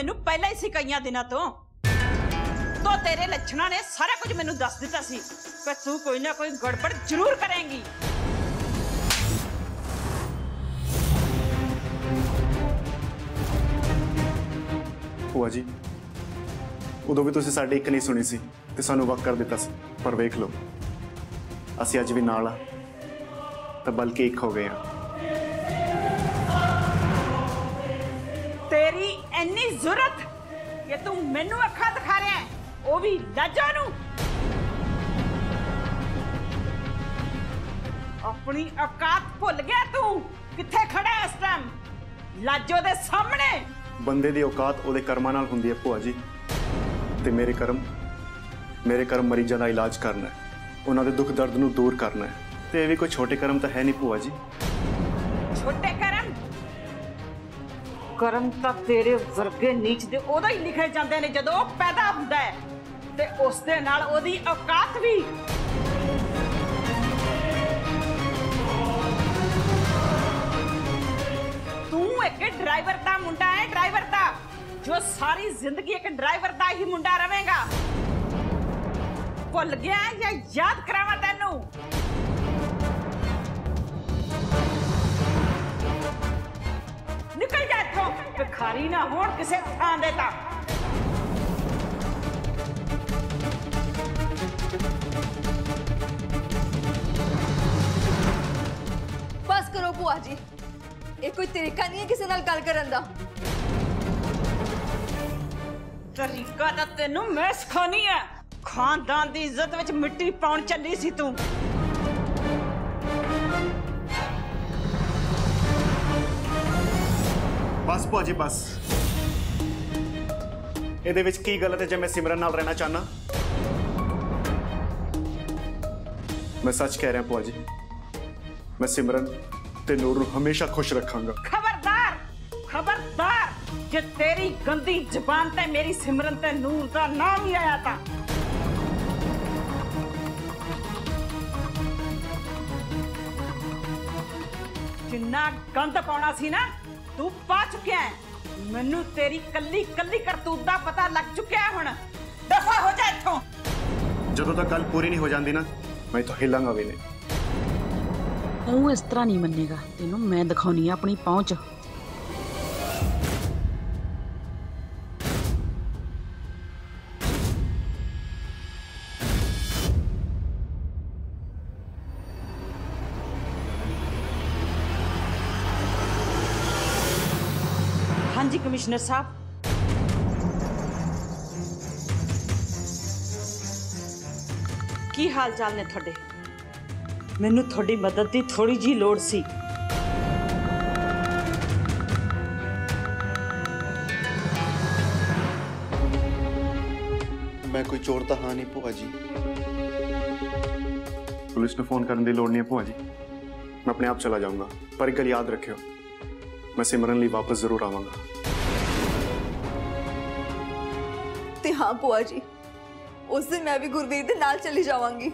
मैनू पहले ही सी कई दिनों तो तेरे लक्षणा ने सारा कुछ मैनू दस दिता सी पर तू कोई ना कोई गड़बड़ जरूर करेंगी। ਭੂਆ ਜੀ ਉਦੋਂ ਵੀ ਤੁਸੀਂ ਸਾਡੀ ਇੱਕ ਨਹੀਂ ਸੁਣੀ ਸੀ ਤੇ ਸਾਨੂੰ ਵਕ ਕਰ ਦਿੱਤਾ ਸੀ, ਪਰ ਵੇਖ ਲਓ ਅਸੀਂ ਅੱਜ ਵੀ ਨਾਲ ਆ ਤਾਂ ਬਲਕਿ ਇੱਕ ਹੋ ਗਏ ਆ। तेरी इन्नी जरूरत कि तू मैनू अखा दिखा रहा है, वो भी लाजो नू। अपनी औकात भुल गया तू, किथे खड़ा है इस टाइम लाजो दे सामने। ਬੰਦੇ ਦੀ ਔਕਾਤ ਉਹਦੇ ਕਰਮਾਂ ਨਾਲ ਹੁੰਦੀ ਹੈ ਭੂਆ ਜੀ, ਤੇ ਮੇਰੇ ਕਰਮ ਮਰੀਜ਼ਾਂ ਦਾ ਇਲਾਜ ਕਰਨਾ ਹੈ, ਉਹਨਾਂ ਦੇ ਦੁੱਖ ਦਰਦ ਨੂੰ ਦੂਰ ਕਰਨਾ ਹੈ, ਤੇ ਇਹ ਵੀ ਕੋਈ ਛੋਟੇ ਕਰਮ ਤਾਂ ਹੈ ਨਹੀਂ ਭੂਆ ਜੀ। छोटे करम ਤਾਂ ਤੇਰੇ ਵਰਗੇ ਨੀਚ ਦੇ ਉਹਦਾ ਹੀ ਲਿਖੇ ਜਾਂਦੇ ਨੇ ਜਦੋਂ ਉਹ ਪੈਦਾ ਹੁੰਦਾ ਹੈ ਤੇ ਉਸ ਦੇ ਨਾਲ ਉਹਦੀ ਔਕਾਤ ਵੀ। ਤੂੰ ਇੱਕ ਡਰਾਈਵਰ ਦਾ ਮੁੰਡਾ ਹੈ, ਡਰਾਈਵਰ ਦਾ ਜੋ ਸਾਰੀ ਜ਼ਿੰਦਗੀ ਇੱਕ ਡਰਾਈਵਰ ਦਾ ਹੀ ਮੁੰਡਾ ਰਹੇਗਾ। ਭੁੱਲ ਗਿਆ ਜਾਂ ਯਾਦ ਕਰਾਵਾਂ ਤੈਨੂੰ? निकल जा इत्थों, भिखारी ना होण किसे थां दे तां। बस करो भूआ जी, ये कोई तरीका नहीं है किसी नाल गल करन दा। तरीका तां तैनूं मैं सिखानी है। खानदान दी इज्जत विच मिट्टी पाउण चली सी तूं। बस भूआ जी बस, ਇਹਦੇ ਵਿੱਚ ਕੀ ਗਲਤ ਹੈ ਜੇ ਮੈਂ ਸਿਮਰਨ ਨਾਲ ਰਹਿਣਾ ਚਾਹਨਾ? मैं सच कह रहा भूआ जी, मैं सिमरन ते नूर नूं हमेशा खुश रखांगा। खबरदार खबरदार, जे तेरी गंदी जुबान ते मेरी सिमरन ते नूर दा नाम ही आया था जिन्ना गंद पाउणा सी ना तू पा चुकिया है। मैनू तेरी कल्ली कल्ली करतूत दा पता लग चुकिया है। हुण दफा हो जा इत्थों। ਜਦੋਂ तक गल पूरी नहीं हो जाती ना मैं तो हिलांगा भी नहीं। तू इस तरह नहीं मनेगा, तेनू मैं दिखाउनी है अपनी पहुंच। हाँ जी कमिश्नर साहब, की हाल चाल ने थोड़े? मैनू थोड़ी मदद की थोड़ी जी लोड़ सी। मैं कोई चोर तो हाँ नहीं भूआ जी। पुलिस को फोन करने की लोड़ नहीं है भूआ जी, मैं अपने आप चला जाऊंगा। पर एक गल याद रखियो, मैं सिमरन लिए वापस जरूर आवांगा। ते हाँ भूआ जी, उस दिन मैं भी गुरवीर दे नाल चली जावांगी।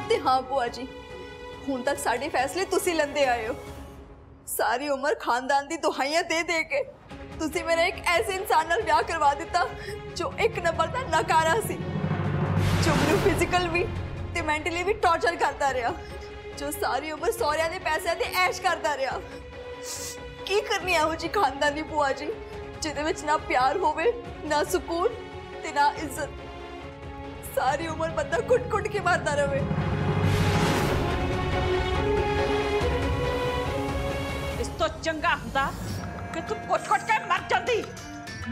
ते हाँ भूआ जी, हुण तक साडे फैसले तुसी लंदे आए हो। सारी उम्र खानदान दी दुहाइयां दे दे के तुसी मेरा एक ऐसे इंसान नाल ब्याह करवा दिता जो एक नंबर दा नकारा सी, जो मैनूं फिजिकल भी ते मेंटली भी टॉर्चर करता रहा, जो सारी उम्र सौरिया दे पैसे ते ऐश करता रहा। की करनी एहो जी खानदानी भूआ जी जिहदे विच ना प्यार होवे, ना सुकून ते ना इज्जत। सारी उम्र बंदा कुट कुट के मारता रहे। इस तो चंगा हुंदा कि तू कुट कुट के मर जाती।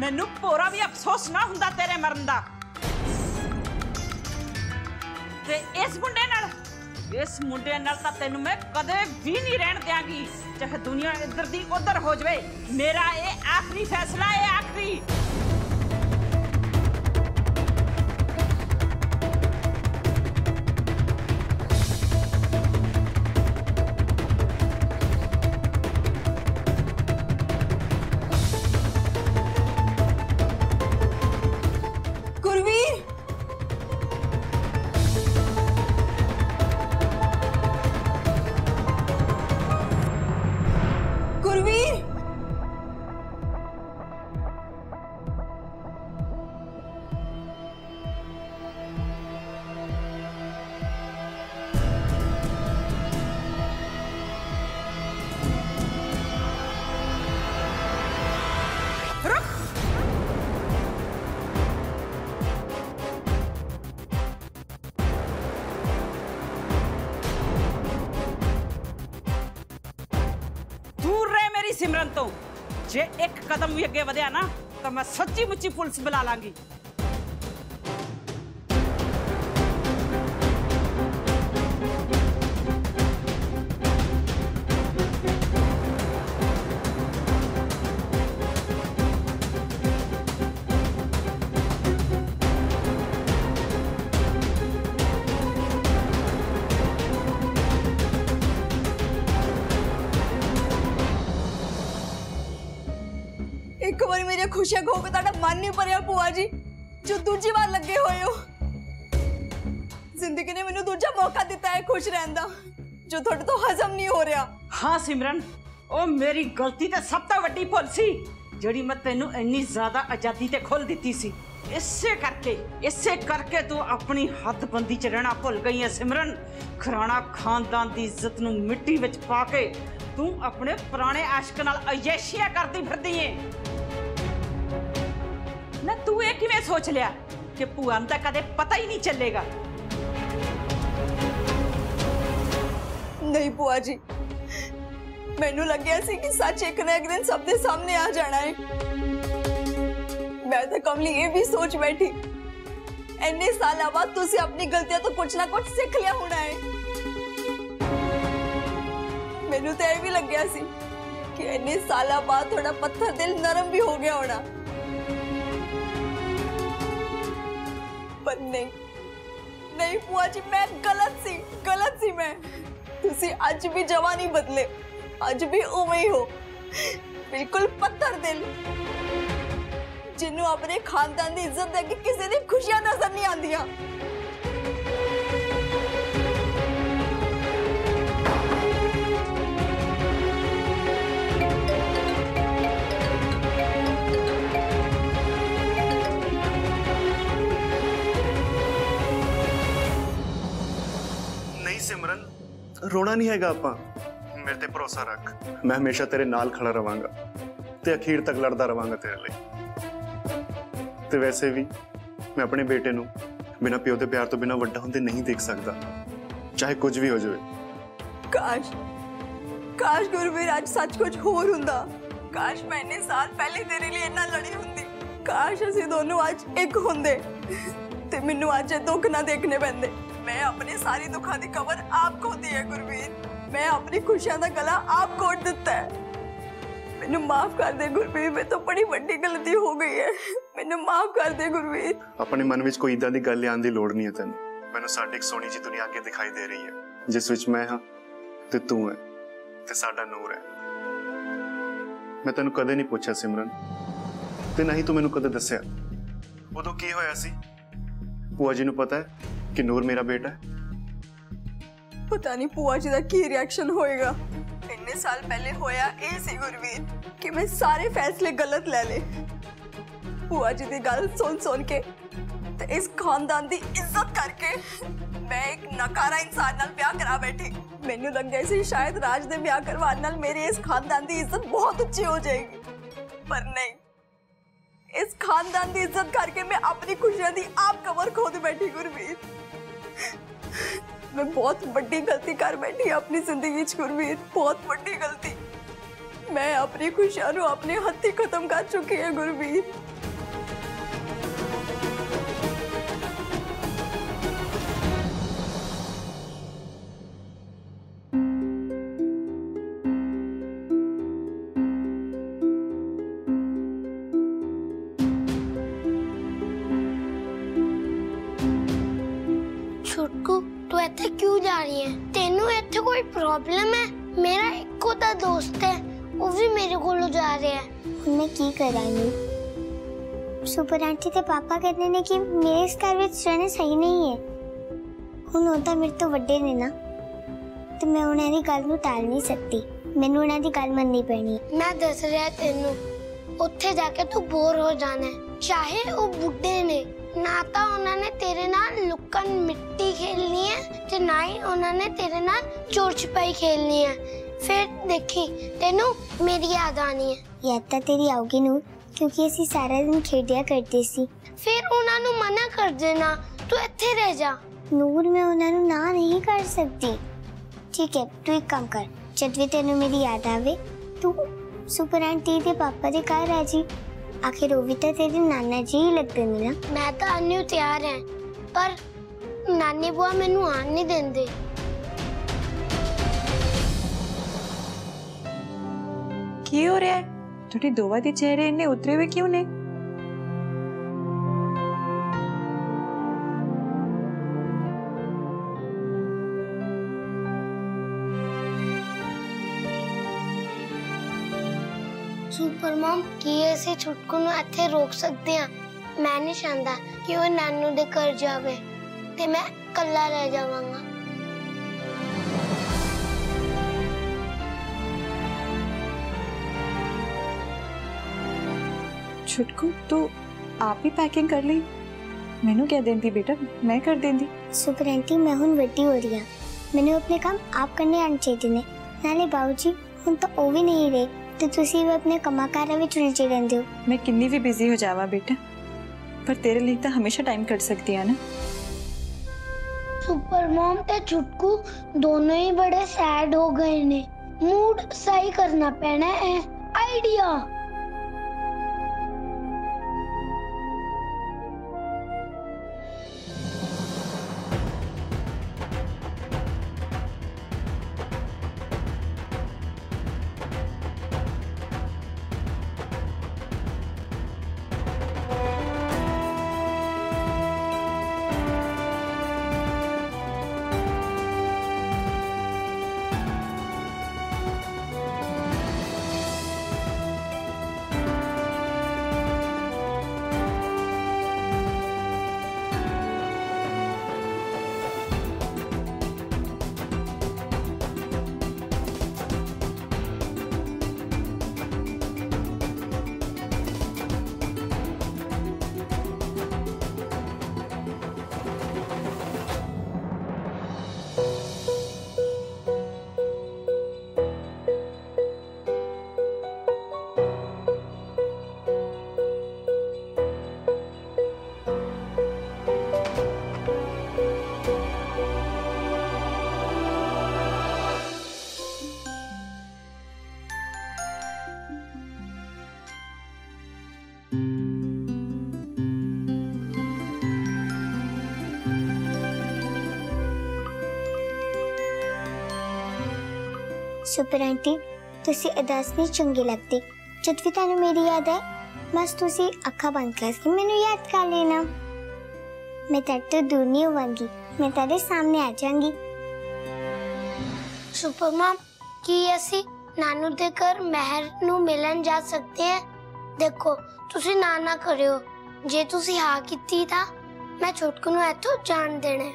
मैनू पूरा भी अफसोस ना हुंदा तेरे मरन दा। ते इस मुंडे नाल तां तैनू मैं कदे भी नहीं रहन देंगी, चाहे दुनिया इधर दी उधर हो जाए। मेरा ये आखिरी फैसला है, आखिरी। गुरवीर नहीं सिमरन तो जे एक कदम भी अगे वधिया ना तो मैं सच्ची मुच्ची पुलिस बुला लांगी। एक बार मेरी खुशियां खो के ताड़ा मन नहीं भरिया भूआ जी, जो दूजी बार लगे हुए हो। जिंदगी ने मैनू दूजा मौका दिता है खुश रहने दा, जो थोड़े तो हजम नहीं हो रहा। हाँ सिमरन, ओ मेरी गलती ते सब तो वड्डी भुल सी जिहड़ी मैं तैनू इन्नी ज्यादा आजादी ते खोल दित्ती सी। इसे करके तू अपनी हदबंदी च रहना भुल गई है सिमरन। खराना खानदान दी इज्जत नू मिट्टी विच पा के तू अपने पुराने आशिक नाल अयेशियां करदी फिरदी है ना। तू ये किवें सोच लिया कि भूआ नूं तां कदे पता ही नहीं चलेगा? नहीं भूआ जी, मैनू लग्या सी कि सच एक ना एक दिन सब दे सामने आ जाना है। मैं तो कमली ये भी सोच बैठी इन्ने साल बाद तुसी अपनी गलतियां तो कुछ ना कुछ सीख लिया होना है। मैनू तो ये भी लग्या सी कि इन्ने साल बाद थोड़ा पत्थर दिल नरम भी हो गया होना, पर नहीं भूआ जी, मैं गलत सी मैं। तुसी आज भी जवान नहीं बदले, आज भी उਵੇਂ ही हो, बिल्कुल पत्थर दिल जिन्हों अपने खानदान की इज्जत देके किसी दी खुशियां नजर नहीं आंदियां। नहीं सिमरन, रोना नहीं हैगा आपां, मेरे ते भरोसा रख। मैं हमेशा तेरे नाल खड़ा रवांगा ते अखीर तक लड़दा रवांगा तेरे लिए। ते वैसे भी मैं अपने बेटे नूं बिना प्यो दे प्यार तो बिना वड्डा होंदे नहीं देख सकदा, चाहे कुछ भी हो जाए। काश गुरवीर आज सच कुछ होर हुंदा। काश मैं इन्ने साल पहले तेरे लिए इन्ना लड़ी हुंदी। काश असीं दोनों आज एक हुंदे ते मैनू आज दुख ना देखने पैंदे। मैं अपने सारी दुखों की कबर आप खोदी है गुरवीर, मैं अपनी खुशियां का गला आप घोट दिता है। मैनू माफ कर दे गुरवीर, मैं तो बड़ी बड़ी गलती हो गई है, मैनू माफ कर दे गुरवीर। अपने मन में कोई इदां दी गल आउण दी लोड़ नहीं है तैनूं। मैनू साडी एक सोहनी जी दुनिया अगे दिखाई दे रही है, जिस विच मैं हां ते तू है ते साडा नूर है। मैं तैनूं कदे नहीं पूछा सिमरन, ते ना ही तू मैनू कदे दस्सिया उदों की होया सी। भूआ जी नूं पता है कि नूर मेरा बेटा है? पता नहीं भूआ जी का की रिएक्शन होएगा। इन्ने साल पहले होया ए सी गुरवीर कि मैं सारे फैसले गलत ले ले। भूआ जी की गल सुन के ते इस खानदान की इज्जत करके मैं एक नकारा इंसान नाल ब्याह करा बैठी। मैनू लग्या सी शायद राज दे ब्याह करवाने नाल मेरे इस खानदान की इज्जत बहुत उच्ची हो जाएगी, पर नहीं। इस खानदान की इज्जत करके मैं अपनी खुशियां दी आप कबर खोद बैठी गुरवीर। मैं बहुत बड़ी गलती कर बैठी अपनी जिंदगी च गुरवीर, बहुत बड़ी गलती। मैं अपनी खुशियां नूं अपने हत्थी खत्म कर चुकी है गुरवीर। छुटकू, तू इत्थे क्यों जा रही है? तेनू इत्थे कोई प्रॉब्लम है? मेरा इक्को ता दोस्त है, वो भी मेरे कोलों जा रहा है। मैं की करांगी? सुपर आंटी ते पापा कहते ने कि मेरे इस घर विच रहना सही नहीं है। हुण ਉਹ ਤਾਂ ਮੇਰੇ ਤੋਂ ਵੱਡੇ ਨੇ ना, ਤੇ मैं ਉਹਨਾਂ ਦੀ ਗੱਲ ਨੂੰ टाल नहीं सकती। ਮੈਨੂੰ ਉਹਨਾਂ ਦੀ ਗੱਲ ਮੰਨਣੀ ਪੈਣੀ ਹੈ। मैं दस रहा तेनू, उत्थे जाके तू बोर हो जाना है। चाहे वो बुढ़े ने, ना तो उन्होंने तेरे नाल लुकन मिट्टी खेलनी है ते ना ही उन्होंने तेरे नाल चोर छिपाई खेलनी है। फिर देखी तेनू मेरी याद आनी है। याद तो तेरी आओगी नूर, क्योंकि असी सारा दिन खेडिया करते सी। फिर उन्होंने मना कर देना, तू इत्थे रह जा। नूर मैं उन्होंने ना नहीं कर सकती। ठीक है, तू एक काम कर, जब भी तेनू मेरी याद आवे तू सुपर आंटी ते पापा दे घर आ जी, आखिर वो भी तो तेरे नाना जी ही लगते ने ना। मैं तो आने ਨੂੰ ਤਿਆਰ ਹਾਂ ਪਰ ਨਾਨੀ ਬੁਆ ਮੈਨੂੰ ਆਣ ਨਹੀਂ ਦਿੰਦੇ। ਕੀ ਹੋ ਰਿਹਾ ਹੈ? ਤੁਹਾਡੇ ਦੋਵਾਂ ਦੇ ਚਿਹਰੇ ਇੰਨੇ ਉਤਰੇ ਹੋਏ ਕਿਉਂ ਨੇ? ਸੁਪਰ ਮਮ ਕੀ ਅਸੀਂ ਛੁਟਕੂ ਨੂੰ ਇੱਥੇ ਰੋਕ ਸਕਦੇ ਹਾਂ? ਮੈਂ ਨਹੀਂ ਚਾਹੁੰਦਾ ਕਿ ਉਹ ਨਾਨੂ ਦੇ ਘਰ ਜਾਵੇ ਤੇ ਮੈਂ ਇਕੱਲਾ ਰਹਿ ਜਾਵਾਂਗਾ। छुटकू तो आप ही पैकिंग कर ली, मैनू क्या देंदी बेटा, मैं कर देंदी। सुपर आंटी मैं हुण वड्डी हो रही हां, मैंने अपने काम आप करने आने चाहिए ने। नाले बाबूजी हुण तो ओ भी नहीं रहे ते तुसी भी अपने कमाकारा विच उलझे रहंदे हो। मैं किन्नी भी बिजी हो जावा बेटा, पर तेरे लिए तो हमेशा टाइम कट सकती है ना। सुपर मॉम ते छुटकू दोनों ही बड़े सैड हो गए ने। मूड सही करना पैना है। आइडिया सुपर आंटी तुसी उदास नहीं चंगी लगती। जब भी तुहानू मेरी याद आए बस तुसी अखा बंद करके मैनू याद कर लेना। मैं तेरे तो दूर नहीं होवांगी, मैं तेरे सामने आ जाऊंगी। सुपर मॉम की ਅਸੀਂ ਨਾਨੂ ਦੇ ਘਰ ਮਹਿਰ ਨੂੰ ਮਿਲਣ ਜਾ ਸਕਦੇ ਹਾਂ? ਦੇਖੋ ਤੁਸੀਂ ਨਾ ਕਰਿਓ, ਜੇ ਤੁਸੀਂ ਹਾਂ ਕੀਤੀ ਤਾਂ ਮੈਂ ਛੋਟਕੂ ਨੂੰ ਇੱਥੋਂ ਜਾਣ ਦੇਣਾ ਹੈ।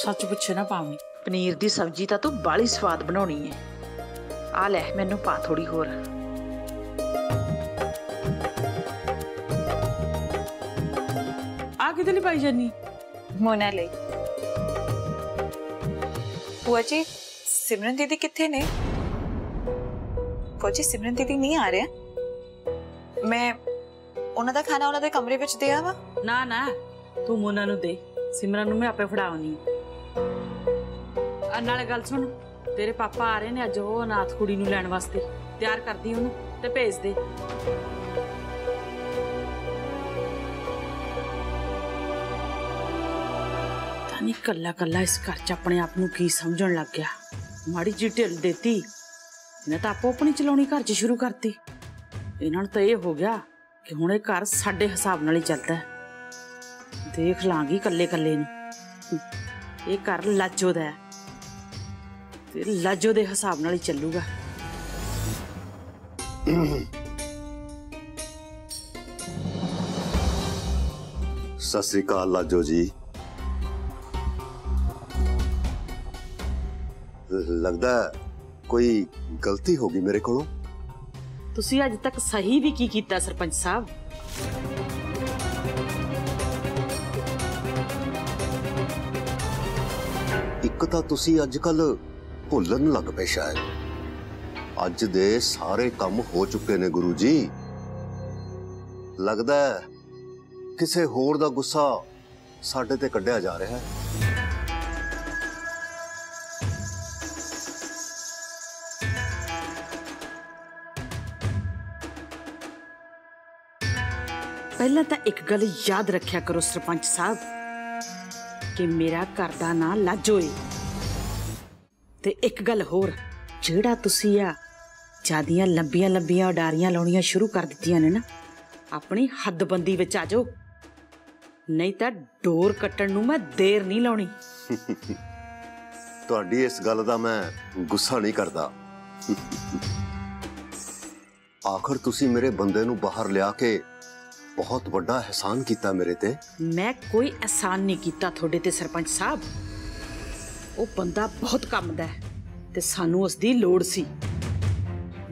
सच पुछे ना पावनी, पनीर दी सब्जी तां तू बाली स्वाद बनाउणी है। आ ले मैनू पा थोड़ी होर। आ किदे लई पाई जानी? मोना ले। बुआ जी सिमरन दीदी किथे ने? बुआ जी सिमरन दीदी नहीं आ रहे? मैं उन्हां दा खाना उन्हां दे कमरे विच दे आवां? ना ना तू मोना नू दे, सिमरन नू मैं आपे फड़ावनी। नाले गल सुन, तेरे पापा आ रहे ने अज, वो अनाथ कुड़ी नू लैण वास्ते। तैयार कर दी ओनू ते भेज दे। तानी कल्ला कल्ला इस घर च अपने आप नू की समझण लग गया। माड़ी जी ढिल देती इन्हें तो आपो अपनी चलाउणी घर च शुरू करती। इन्हां नू तो ये हो गया कि हुण ये घर साडे हिसाब नाल ही चलदा है। देख लांगी कल्ले कल्ले नू, ये घर लाजो दा है ते लाजो दे हिसाब नाल ही चलूगा। सत श्री अकाल लाजो जी। लगदा कोई गलती होगी मेरे कोलों। तुसी अज तक सही भी की कीता सरपंच साहब? एक तां तुसी अजकल भुल्लन लग पे शायद। अज दे सारे काम हो चुके ने गुरु जी। लगदा किसे होर दा गुस्सा ਸਾਡੇ ਤੇ ਕੱਢਿਆ ਜਾ ਰਿਹਾ ਹੈ। ਪਹਿਲਾਂ ਤਾਂ ਇੱਕ ਗੱਲ ਯਾਦ ਰੱਖਿਆ ਕਰੋ ਸਰਪੰਚ ਸਾਹਿਬ ਕਿ ਮੇਰਾ ਘਰ ਦਾ ਨਾਂ ਲਾਜੋ ਏ। ਤੇ ਇੱਕ ਗੱਲ ਹੋਰ, ਜਿਹੜਾ ਤੁਸੀਂ ਆ ਜਿਆਦੀਆਂ ਲੰਬੀਆਂ ਲੰਬੀਆਂ ਉਡਾਰੀਆਂ ਲਾਉਣੀਆਂ ਸ਼ੁਰੂ ਕਰ ਦਿੱਤੀਆਂ ਨੇ ਨਾ, ਆਪਣੀ ਹੱਦਬੰਦੀ ਵਿੱਚ ਆ ਜਾਓ, ਨਹੀਂ ਤਾਂ ਡੋਰ ਕੱਟਣ ਨੂੰ ਮੈਂ ਦੇਰ ਨਹੀਂ ਲਾਉਣੀ। ਤੁਹਾਡੀ ਇਸ ਗੱਲ ਦਾ ਮੈਂ ਗੁੱਸਾ ਨਹੀਂ ਕਰਦਾ। ਆਖਰ ਤੁਸੀਂ ਮੇਰੇ ਬੰਦੇ ਨੂੰ ਬਾਹਰ ਲਿਆ ਕੇ ਬਹੁਤ ਵੱਡਾ ਅਹਿਸਾਨ ਕੀਤਾ ਮੇਰੇ ਤੇ। ਮੈਂ ਕੋਈ ਅਹਿਸਾਨ ਨਹੀਂ ਕੀਤਾ ਤੁਹਾਡੇ ਤੇ ਸਰਪੰਚ ਸਾਹਿਬ। ਉਹ ਬੰਦਾ ਬਹੁਤ ਕੰਮ ਦਾ ਹੈ ਤੇ ਸਾਨੂੰ ਉਸ ਦੀ ਲੋੜ ਸੀ।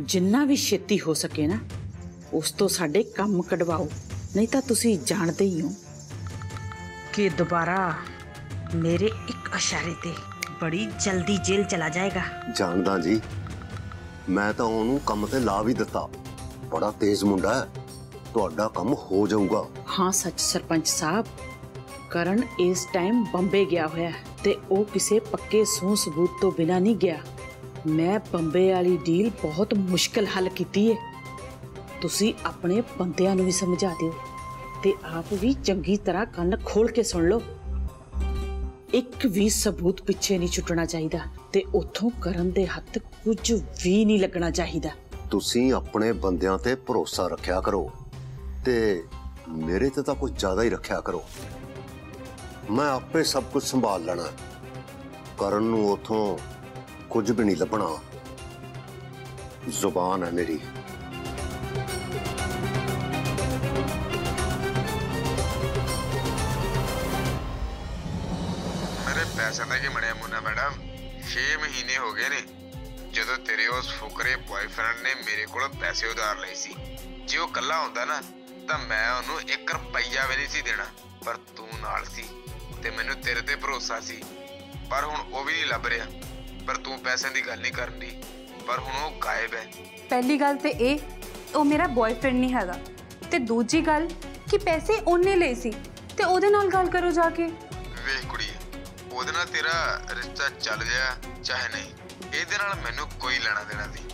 ਜਿੰਨਾ ਵੀ ਛੇਤੀ ਹੋ ਸਕੇ ਨਾ ਉਸ ਤੋਂ ਸਾਡੇ ਕੰਮ ਕਢਵਾਓ, ਨਹੀਂ ਤਾਂ ਤੁਸੀਂ ਜਾਣਦੇ ਹੀ ਹੋ ਕਿ ਦੁਬਾਰਾ ਮੇਰੇ ਇੱਕ ਇਸ਼ਾਰੇ ਤੇ ਬੜੀ ਜਲਦੀ ਜੇਲ੍ਹ ਚਲਾ ਜਾਏਗਾ। ਜਾਣਦਾ ਜੀ, ਮੈਂ ਤਾਂ ਉਹਨੂੰ ਕੰਮ ਤੇ ਲਾ ਵੀ ਦਿੱਤਾ। ਬੜਾ ਤੇਜ਼ ਮੁੰਡਾ ਹੈ, ਤੁਹਾਡਾ ਕੰਮ ਹੋ ਜਾਊਗਾ। ਹਾਂ ਸੱਚ ਸਰਪੰਚ ਸਾਹਿਬ, ਕਰਨ ਇਸ ਟਾਈਮ ਬੰਬੇ ਗਿਆ ਹੋਇਆ ਹੈ ਤੇ ਉਹ ਕਿਸੇ ਪੱਕੇ ਸੂਹ ਸਬੂਤ ਤੋਂ ਬਿਨਾਂ ਨਹੀਂ ਗਿਆ। ਮੈਂ ਬੰਬੇ ਵਾਲੀ ਡੀਲ ਬਹੁਤ ਮੁਸ਼ਕਲ ਹੱਲ ਕੀਤੀ ਹੈ। ਤੁਸੀਂ ਆਪਣੇ ਬੰਦਿਆਂ ਨੂੰ ਵੀ ਸਮਝਾ ਦਿਓ ਤੇ ਆਪ ਵੀ ਚੰਗੀ ਤਰ੍ਹਾਂ ਕੰਨ ਖੋਲ ਕੇ ਸੁਣ ਲਓ। ਇੱਕ ਵੀ ਸਬੂਤ ਪਿੱਛੇ ਨਹੀਂ ਛੁੱਟਣਾ ਚਾਹੀਦਾ ਤੇ ਉੱਥੋਂ ਕਰਨ ਦੇ ਹੱਥ ਕੁਝ ਵੀ ਨਹੀਂ ਲੱਗਣਾ ਚਾਹੀਦਾ। ਤੁਸੀਂ ਆਪਣੇ ਬੰਦਿਆਂ ਤੇ ਭਰੋਸਾ ਰੱਖਿਆ ਕਰੋ ਤੇ ਮੇਰੇ ਤੇ ਤਾਂ ਕੁਝ ਜ਼ਿਆਦਾ ਹੀ ਰੱਖਿਆ ਕਰੋ। ਮੈਂ ਆਪੇ ਸਭ ਕੁਝ ਸੰਭਾਲ ਲੈਣਾ। ਕਰਨ ਨੂੰ ਉਥੋਂ ਕੁਝ ਵੀ ਨਹੀਂ ਲੱਭਣਾ। ਜ਼ੁਬਾਨ ਹੈ ਮੇਰੀ। मेरे पैसे का की मनिया मुन्ना मैडम, 6 महीने हो गए ने ਜਦੋਂ तेरे उस फुकरे बॉयफ्रेंड ने मेरे को पैसे उधार लए सी। जे वो कल्ला होंदा ना ਤਾਂ मैं ਉਹਨੂੰ 1 ਰੁਪਈਆ ਵੀ ਨਹੀਂ ਸੀ ਦੇਣਾ, ਪਰ ਤੂੰ ਨਾਲ ਸੀ ਤੇ ਮੈਨੂੰ ਤੇਰੇ ਤੇ ਭਰੋਸਾ ਸੀ। ਪਰ ਹੁਣ ਉਹ ਵੀ ਨਹੀਂ ਲੱਭ ਰਿਹਾ। ਪਰ ਤੂੰ ਪੈਸਿਆਂ ਦੀ ਗੱਲ ਨਹੀਂ ਕਰਨ ਦੀ, ਪਰ ਹੁਣ ਉਹ ਗਾਇਬ ਹੈ। ਪਹਿਲੀ ਗੱਲ ਤੇ ਇਹ, ਉਹ ਮੇਰਾ ਬॉयਫ੍ਰੈਂਡ ਨਹੀਂ ਹੈਗਾ ਤੇ ਦੂਜੀ ਗੱਲ ਕਿ ਪੈਸੇ ਉਹਨੇ ਲਏ ਸੀ ਤੇ ਉਹਦੇ ਨਾਲ ਗੱਲ ਕਰੋ ਜਾ ਕੇ। ਵੇਖ ਕੁੜੀ, ਉਹਦੇ ਨਾਲ ਤੇਰਾ ਰਿਸ਼ਤਾ ਚੱਲ ਗਿਆ ਚਾਹੇ ਨਹੀਂ, ਇਹਦੇ ਨਾਲ ਮੈਨੂੰ ਕੋਈ ਲੈਣਾ ਦੇਣਾ ਨਹੀਂ।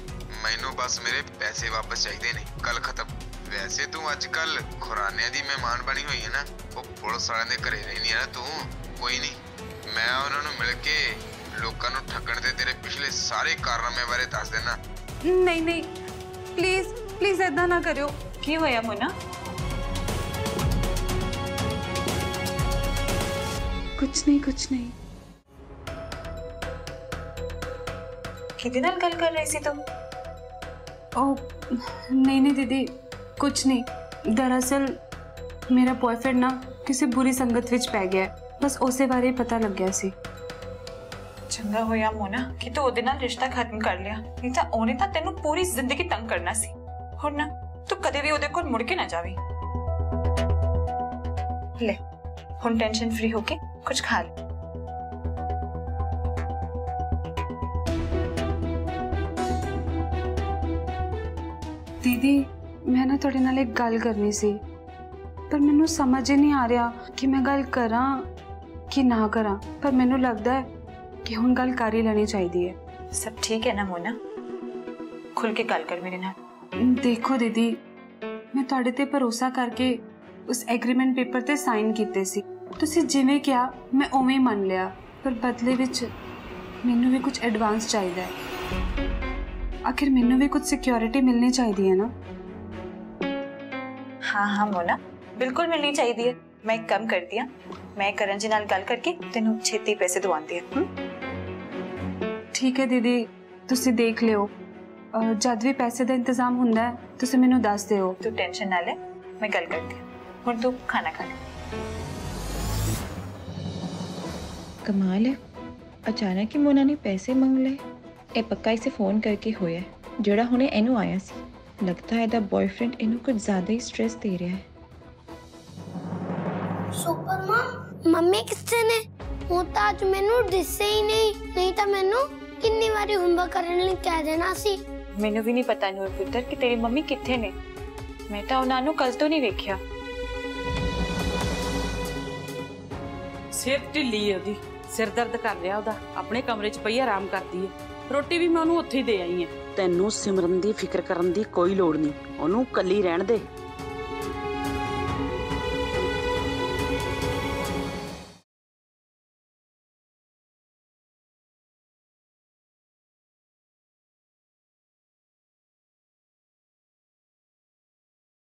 ਮੈਨੂੰ ਬਸ ਮੇਰੇ ਪੈਸੇ ਵਾਪਸ ਚਾਹੀਦੇ ਨੇ, ਗੱਲ ਖਤਮ। ਵੈਸੇ ਤੂੰ ਅੱਜ ਕੱਲ ਖੁਰਾਨਿਆਂ ਦੀ ਮਹਿਮਾਨ ਬਣੀ ਹੋਈ ਹੈ ਨਾ, ਉਹ ਪੁਲਿਸ ਵਾਲਿਆਂ ਦੇ ਘਰੇ ਰਹਿਣੀ ਹੈ ਨਾ ਤੂੰ। ਕੋਈ ਨਹੀਂ, ਮੈਂ ਉਹਨਾਂ ਨੂੰ ਮਿਲ ਕੇ ਲੋਕਾਂ ਨੂੰ ਠੱਗਣ ਦੇ ਤੇਰੇ ਪਿਛਲੇ ਸਾਰੇ ਕਾਰਨਾਮੇ ਬਾਰੇ ਦੱਸ ਦੇਣਾ। ਨਹੀਂ ਨਹੀਂ, ਪਲੀਜ਼ ਪਲੀਜ਼ ਏਦਾਂ ਨਾ ਕਰਿਓ। ਕੀ ਹੋਇਆ ਮੋਨਾ? ਕੁਛ ਨਹੀਂ। ਕਿਹਦੇ ਨਾਲ ਗੱਲ ਕਰ ਰਹੀ ਸੀ ਤੂੰ? ਉਹ ਨਹੀਂ ਦੀਦੀ, ਕੁਛ ਨਹੀਂ। ਦਰਅਸਲ ਮੇਰਾ ਬॉयਫ੍ਰੈਂਡ ਨਾ ਕਿਸੇ ਬੁਰੀ ਸੰਗਤ ਵਿੱਚ ਪੈ ਗਿਆ, ਬਸ ਉਸੇ ਬਾਰੇ ਪਤਾ ਲੱਗਿਆ ਸੀ। ਚੰਗਾ ਹੋਇਆ ਮੋਨਾ ਕਿ ਤੂੰ ਉਹਦੇ ਨਾਲ ਰਿਸ਼ਤਾ ਖਤਮ ਕਰ ਲਿਆ, ਨਹੀਂ ਤਾਂ ਉਹਨੇ ਤਾਂ ਤੈਨੂੰ ਪੂਰੀ ਜ਼ਿੰਦਗੀ ਤੰਗ ਕਰਨਾ ਸੀ। ਹੁਣ ਨਾ ਤੂੰ ਕਦੇ ਵੀ ਉਹਦੇ ਕੋਲ ਮੁੜ ਕੇ ਨਾ ਜਾਵੀਂ। ਲੈ ਹੁਣ ਟੈਨਸ਼ਨ ਫ੍ਰੀ ਹੋ ਕੇ ਕੁਝ ਖਾ ਲੈ। ਦੀਦੀ, ਮੈਂ ਨਾ ਤੁਹਾਡੇ ਨਾਲ ਇੱਕ ਗੱਲ ਕਰਨੀ ਸੀ, ਪਰ ਮੈਨੂੰ ਸਮਝ ਹੀ ਨਹੀਂ ਆ ਰਿਹਾ ਕਿ ਮੈਂ ਗੱਲ ਕਰਾਂ ਕਿ ਨਾ ਕਰਾਂ। ਪਰ ਮੈਨੂੰ ਲੱਗਦਾ ਹੈ ਕਿ ਹੁਣ ਗੱਲ ਕਰ ਹੀ ਲੈਣੀ ਚਾਹੀਦੀ ਹੈ। सब ठीक है ना मोना? खुल के गल कर मेरे नाल। देखो दीदी, मैं तुहाडे ते भरोसा करके उस एग्रीमेंट पेपर ते साइन कीते सी। तुसी जिवें किहा मैं उवें ही मान लिया, पर बदले विच मैनू भी कुछ एडवांस चाहिए है। आखिर मैनू भी कुछ सिक्योरिटी मिलनी चाहिए है ना। हाँ मोना, बिल्कुल मिलनी चाहिए। मैं एक काम करती हूँ, मैं करण जी नाल गल करके तेनू छेती पैसे दवांदी हूँ। ठीक है दीदी, तुसी देख लियो। जद भी पैसे का इंतजाम हुंदा है तुसी मैनू दस दिओ। तू टेंशन ना ले, मैं गल करती हूँ। हुण तू खाना खा ले। कमाल है, अचानक ही मोना ने पैसे मंग ले। ए पक्का इसे फोन करके होया है जेड़ा हुणे इनू आया सी। लगता है दा बॉयफ्रेंड इनू कुछ ज्यादा ही स्ट्रेस दे रहा है। सुपर मम्मी किससे ने वो तो आज मैनू दिसे ही नहीं तो मैनू कितनी बारी होमवर्क करने लिए कह देना सी। मैनू भी नहीं पता नूर पुत्र कि तेरी मम्मी किथे ने। मैं तो उन्हां नू कल तो नहीं वेख्या। ਸਿਹਤ ਢਿੱਲੀ ਹੈ ਉਹਦੀ, ਸਿਰ ਦਰਦ ਕਰ ਰਿਹਾ ਉਹਦਾ, ਆਪਣੇ ਕਮਰੇ 'ਚ ਪਈ ਆਰਾਮ ਕਰਦੀ ਹੈ। ਰੋਟੀ ਵੀ ਮੈਂ ਉਹਨੂੰ ਉੱਥੇ ਹੀ ਦੇ ਆਈ ਹਾਂ। ਤੈਨੂੰ ਸਿਮਰਨ ਦੀ ਫਿਕਰ ਕਰਨ ਦੀ ਕੋਈ ਲੋੜ ਨਹੀਂ, ਉਹਨੂੰ ਕੱਲੀ ਰਹਿਣ ਦੇ।